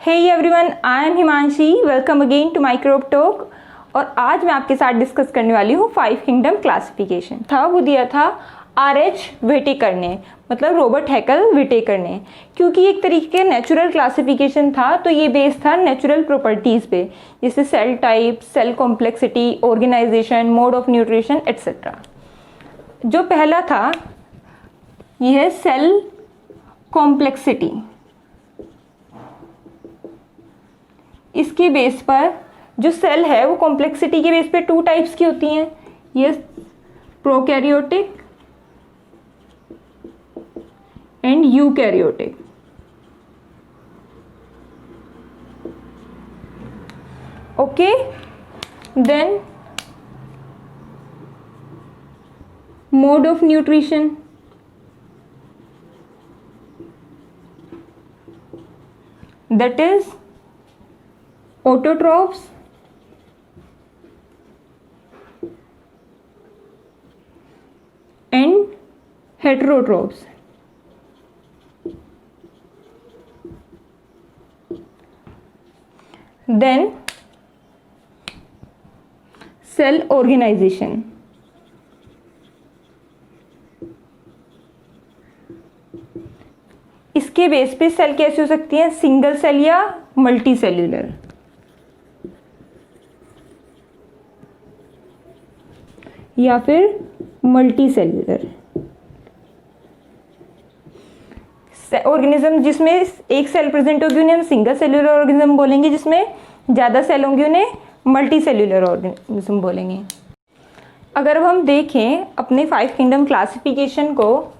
Hey everyone, I am Himanshi. Welcome again to microbe talk. और आज मैं आपके साथ डिस्कस करने वाली हूँ 5 किंगडम क्लासिफिकेशन। वो दिया था R.H. व्हिटेकर ने, मतलब रॉबर्ट हैकल व्हिटेकर ने। क्योंकि एक तरीके का नेचुरल क्लासिफिकेशन था, तो ये बेस था नेचुरल प्रॉपर्टीज़ पे, जैसे cell type, cell complexity, organization, mode of nutrition etcetera. जो पहला था ये है सेल कॉम्प्लेक्सिटी। इसके बेस पर जो सेल है वो कॉम्प्लेक्सिटी के बेस पे 2 टाइप्स की होती हैं, ये prokaryotic and eukaryotic. Okay, then mode of nutrition, that is autotrophs and heterotrophs. Then cell organization. इसके बेस पे सेल कैसे हो सकती है, सिंगल सेल या मल्टी सेल्यूलर। या फिर मल्टी सेल्यूलर ऑर्गेनिज्म जिसमें एक सेल प्रेजेंट होगी उन्हें हम सिंगल सेल्यूलर ऑर्गेनिज्म बोलेंगे, जिसमें ज़्यादा सेल होंगे उन्हें मल्टी सेल्यूलर ऑर्गेनिज्म बोलेंगे। अगर अब हम देखें अपने 5 किंगडम क्लासिफिकेशन को,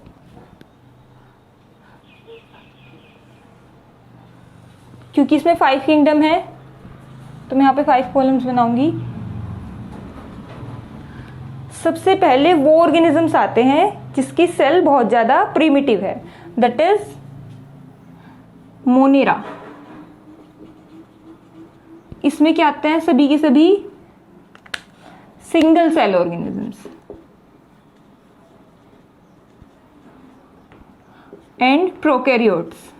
क्योंकि इसमें 5 किंगडम है तो मैं यहाँ पे 5 कॉलम्स बनाऊंगी। सबसे पहले वो ऑर्गेनिजम्स आते हैं जिसकी सेल बहुत ज़्यादा प्रिमिटिव है, दैट इज मोनेरा। इसमें क्या आते हैं, सभी के सभी single cell organisms and prokaryotes.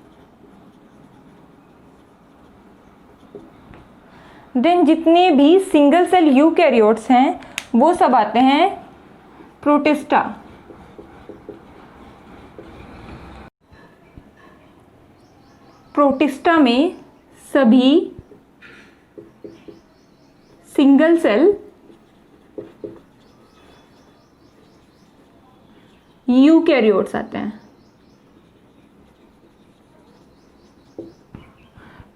Then जितने भी सिंगल सेल यूकैरियोट्स हैं वो सब आते हैं प्रोटिस्टा। प्रोटिस्टा में सभी सिंगल सेल यूकैरियोट्स आते हैं।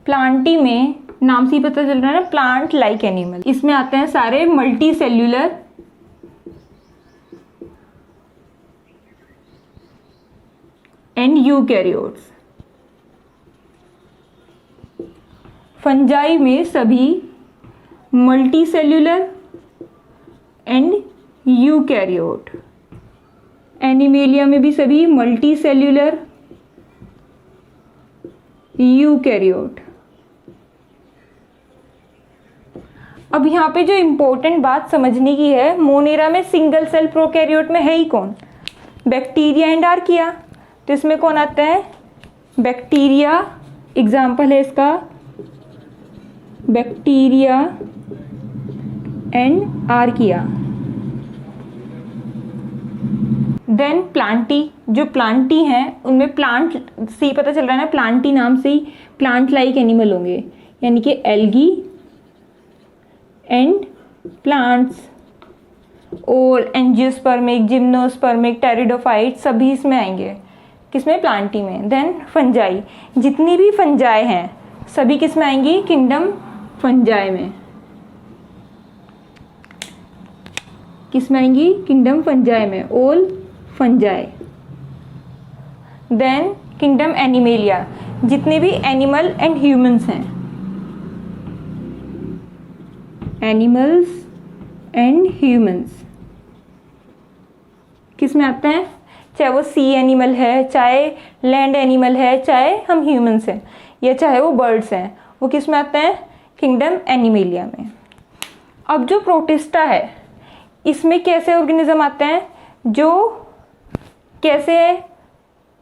प्लांटी में नाम से ही पता चल रहा है ना, प्लांट लाइक एनिमल। इसमें आते हैं सारे multi cellular and eukaryotes. Fungi में सभी multi cellular and eukaryote. Animalia में भी सभी मल्टी सेल्यूलर यूकैरियोट। अब यहाँ पे जो इम्पोर्टेंट बात समझने की है, मोनेरा में सिंगल सेल प्रोकैरियोट में है ही कौन, बैक्टीरिया एंड आर्किया। तो इसमें कौन आता है, बैक्टीरिया। एग्जाम्पल है इसका bacteria and archaea. Then plantae, जो प्लांटी हैं उनमें प्लांट से ही पता चल रहा है ना, प्लांटी नाम से ही प्लांट लाइक एनिमल होंगे, यानी कि एल्गी एंड प्लांट्स। और एंजियोस्पर्मिक, जिम्नोस्पर्मिक, टेरिडोफाइट सभी इसमें आएंगे, किसमें, प्लांटी में। देन फंजाई, जितनी भी फंजाई हैं सभी किसमें आएंगी, किंगडम फंजाई में। किसमें आएंगी, किंगडम फंजाई में, all fungi. Then kingdom animalia, जितने भी एनिमल एंड ह्यूमंस हैं, एनिमल्स एंड ह्यूमंस किस में आते हैं, चाहे वो सी एनिमल है, चाहे लैंड एनिमल है, चाहे हम ह्यूमंस हैं, या चाहे वो बर्ड्स हैं, वो किस में आते हैं, किंगडम एनिमेलिया में। अब जो प्रोटिस्टा है इसमें कैसे ऑर्गेनिज्म आते हैं, जो कैसे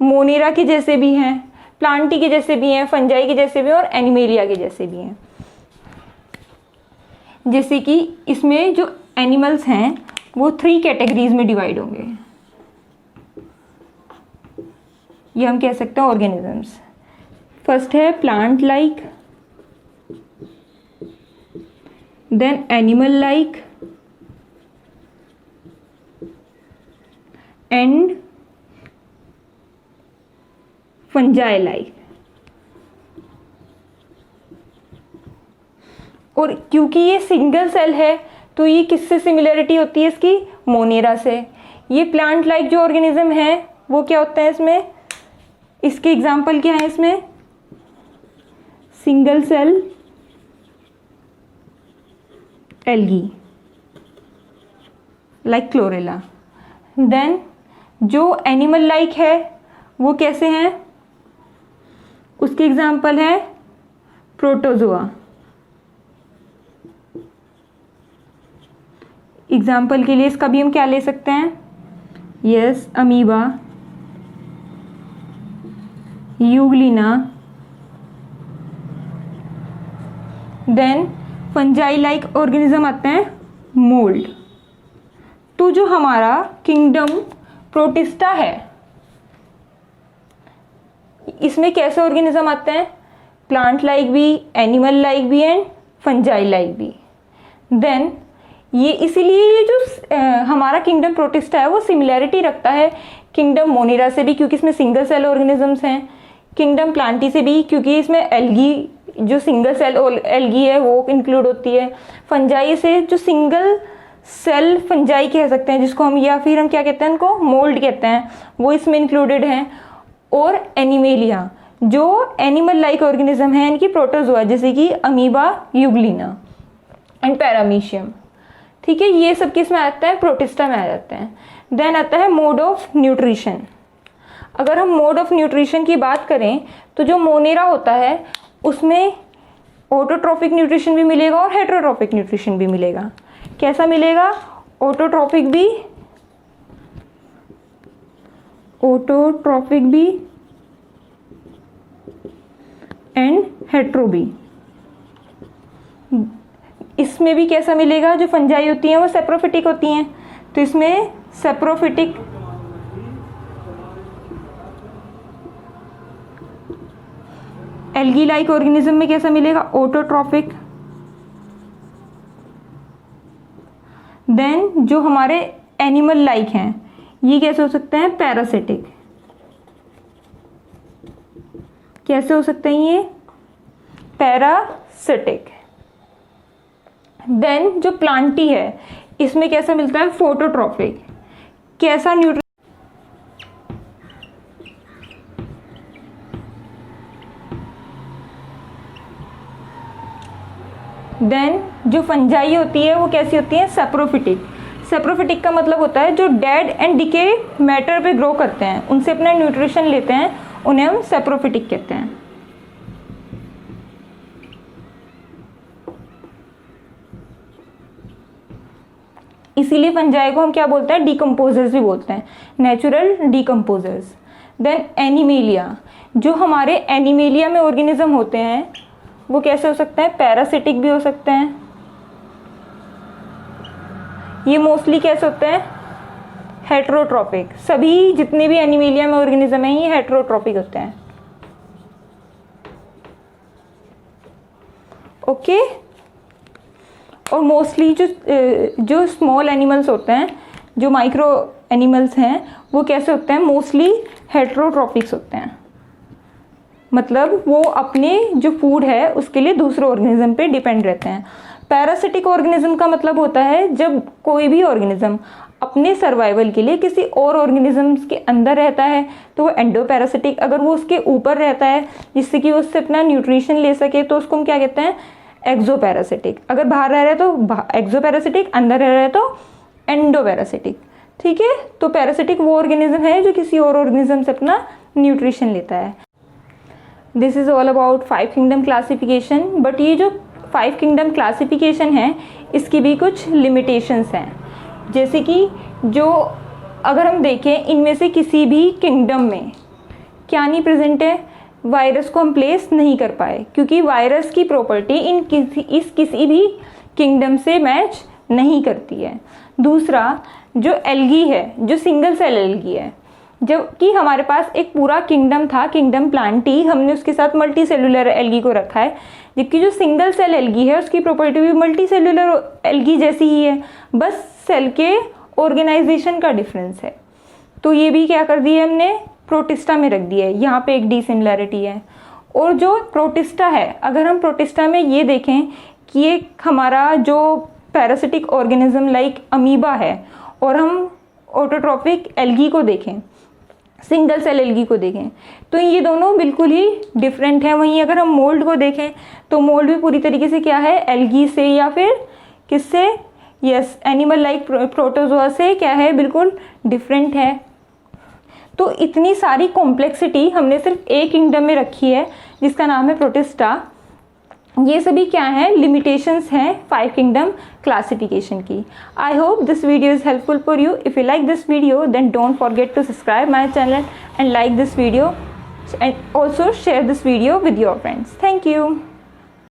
मोनेरा के जैसे भी हैं, प्लांटी के जैसे भी हैं, फंजाई के जैसे भी हैं और एनिमेलिया के जैसे भी हैं। जैसे कि इसमें जो एनिमल्स हैं वो 3 कैटेगरीज में डिवाइड होंगे, ये हम कह सकते हैं ऑर्गेनिजम्स। फर्स्ट है plant like, then animal like and fungi like. और क्योंकि ये सिंगल सेल है तो ये किससे सिमिलरिटी होती है इसकी, मोनेरा से। ये प्लांट लाइक जो ऑर्गेनिज्म है वो क्या होता है इसमें, इसके एग्जाम्पल क्या है इसमें, single cell algae like chlorella. Then जो एनिमल लाइक है वो कैसे हैं, उसके एग्जाम्पल है प्रोटोजोआ। एग्जाम्पल के लिए इसका भी हम क्या ले सकते हैं, yes amoeba, euglena. Then fungi like organism आते हैं मोल्ड। तो जो हमारा किंगडम प्रोटिस्टा है इसमें कैसे ऑर्गेनिज्म आते हैं, प्लांट लाइक भी, एनिमल लाइक भी एंड फंजाई लाइक भी। देन ये इसीलिए ये जो हमारा किंगडम प्रोटिस्टा है वो सिमिलैरिटी रखता है किंगडम मोनेरा से भी, क्योंकि इसमें सिंगल सेल ऑर्गेनिजम्स हैं, किंगडम प्लांटी से भी क्योंकि इसमें एल्गी जो सिंगल सेल एल्गी है वो इंक्लूड होती है, फंजाई से जो सिंगल सेल फंजाई कह सकते हैं जिसको हम, या फिर हम क्या कहते हैं उनको, मोल्ड कहते हैं, वो इसमें इंक्लूडेड हैं। और एनिमेलिया जो एनिमल लाइक ऑर्गेनिज्म है इनकी प्रोटोजोआ जैसे कि अमीबा, यूग्लिना एंड पैरामीशियम। ठीक है, ये सब किस में आता है, प्रोटिस्टा में आ जाते हैं। देन आता है मोड ऑफ न्यूट्रिशन। अगर हम मोड ऑफ न्यूट्रिशन की बात करें तो जो मोनेरा होता है उसमें ऑटोट्रॉपिक न्यूट्रिशन भी मिलेगा और हेटेरोट्रॉपिक न्यूट्रिशन भी मिलेगा। कैसा मिलेगा, ऑटोट्रॉपिक भी एंड हेटेरो भी। इसमें भी कैसा मिलेगा, जो फंजाई होती हैं वो सेप्रोफिटिक होती हैं तो इसमें सेप्रोफिटिक, एल्गी लाइक ऑर्गेनिज्म में कैसा मिलेगा, ऑटोट्रॉपिक। देन जो हमारे एनिमल लाइक हैं ये कैसे हो सकते हैं, पैरासिटिक। कैसे हो सकते हैं ये, पैरासिटिक। देन जो प्लांटी है इसमें कैसा मिलता है, फोटोट्रॉपिक। कैसा न्यूट्रिशन, देन जो फंजाई होती है वो कैसी होती है, सेप्रोफिटिक। सेप्रोफिटिक का मतलब होता है जो डेड एंड डिके मैटर पे ग्रो करते हैं, उनसे अपना न्यूट्रिशन लेते हैं, उन्हें हम सेप्रोफिटिक कहते हैं। इसीलिए फंजाई को हम क्या बोलते हैं, डिकम्पोजर्स भी बोलते हैं, नेचुरल डिकम्पोजर्स। देन एनिमेलिया, जो हमारे एनिमेलिया में ऑर्गेनिज्म होते हैं वो कैसे हो सकते हैं, पैरासिटिक भी हो सकते हैं। ये मोस्टली कैसे होते हैं, हेटेरोट्रॉपिक। सभी जितने भी एनिमेलिया में ऑर्गेनिज्म हैं ये हेटेरोट्रॉपिक होते हैं। ओके, और मोस्टली जो स्मॉल एनिमल्स होते हैं, जो माइक्रो एनिमल्स हैं वो कैसे होते हैं, मोस्टली हेटेरोट्रॉपिक्स होते हैं। मतलब वो अपने जो फूड है उसके लिए दूसरे ऑर्गेनिज्म पे डिपेंड रहते हैं। पैरासिटिक ऑर्गेनिज्म का मतलब होता है जब कोई भी ऑर्गेनिज्म अपने सर्वाइवल के लिए किसी और ऑर्गेनिज्म के अंदर रहता है तो वो एंडोपैरासिटिक। अगर वो उसके ऊपर रहता है जिससे कि वो उससे अपना न्यूट्रिशन ले सके तो उसको हम क्या कहते हैं, एक्सोपैरासिटिक। अगर बाहर रह रहा है तो एक्सोपैरासिटिक, अंदर रह रहा है तो एंडोपैरासिटिक। ठीक है, तो पैरासिटिक वो ऑर्गेनिज्म है जो किसी और ऑर्गेनिज्म से अपना न्यूट्रिशन लेता है। This is all about 5 kingdom classification. But ये जो 5 किंगडम क्लासिफिकेशन है इसकी भी कुछ लिमिटेशंस हैं। जैसे कि जो अगर हम देखें इनमें से किसी भी किंगडम में क्या नहीं प्रेजेंट है, वायरस को हम प्लेस नहीं कर पाए, क्योंकि वायरस की प्रॉपर्टी किसी भी किंगडम से मैच नहीं करती है। दूसरा, जो एल्गी है, जो सिंगल सेल एल्गी है, जबकि हमारे पास एक पूरा किंगडम था, किंगडम प्लांटी, हमने उसके साथ मल्टी सेलुलर एल्गी को रखा है, जबकि जो सिंगल सेल एल्गी है उसकी प्रॉपर्टी भी मल्टी सेलुलर एल्गी जैसी ही है, बस सेल के ऑर्गेनाइजेशन का डिफरेंस है। तो ये भी क्या कर दिया हमने, प्रोटिस्टा में रख दिया है। यहाँ पे एक डिसिमिलैरिटी है। और जो प्रोटिस्टा है, अगर हम प्रोटिस्टा में ये देखें कि ये हमारा जो पैरासिटिक ऑर्गेनिज्म लाइक अमीबा है, और हम ऑटोट्रॉपिक एल्गी को देखें, सिंगल सेल एल्गी को देखें, तो ये दोनों बिल्कुल ही डिफरेंट हैं। वहीं अगर हम मोल्ड को देखें तो मोल्ड भी पूरी तरीके से क्या है, एल्गी से या फिर किससे, यस, एनिमल लाइक प्रोटोजोआ से क्या है, बिल्कुल डिफरेंट है। तो इतनी सारी कॉम्प्लेक्सिटी हमने सिर्फ एक किंगडम में रखी है जिसका नाम है प्रोटिस्टा। ये सभी क्या हैं, लिमिटेशंस हैं 5 किंगडम क्लासिफिकेशन की। I hope this video is helpful for you. If you like this video then don't forget to subscribe my channel and like this video and also share this video with your friends. Thank you.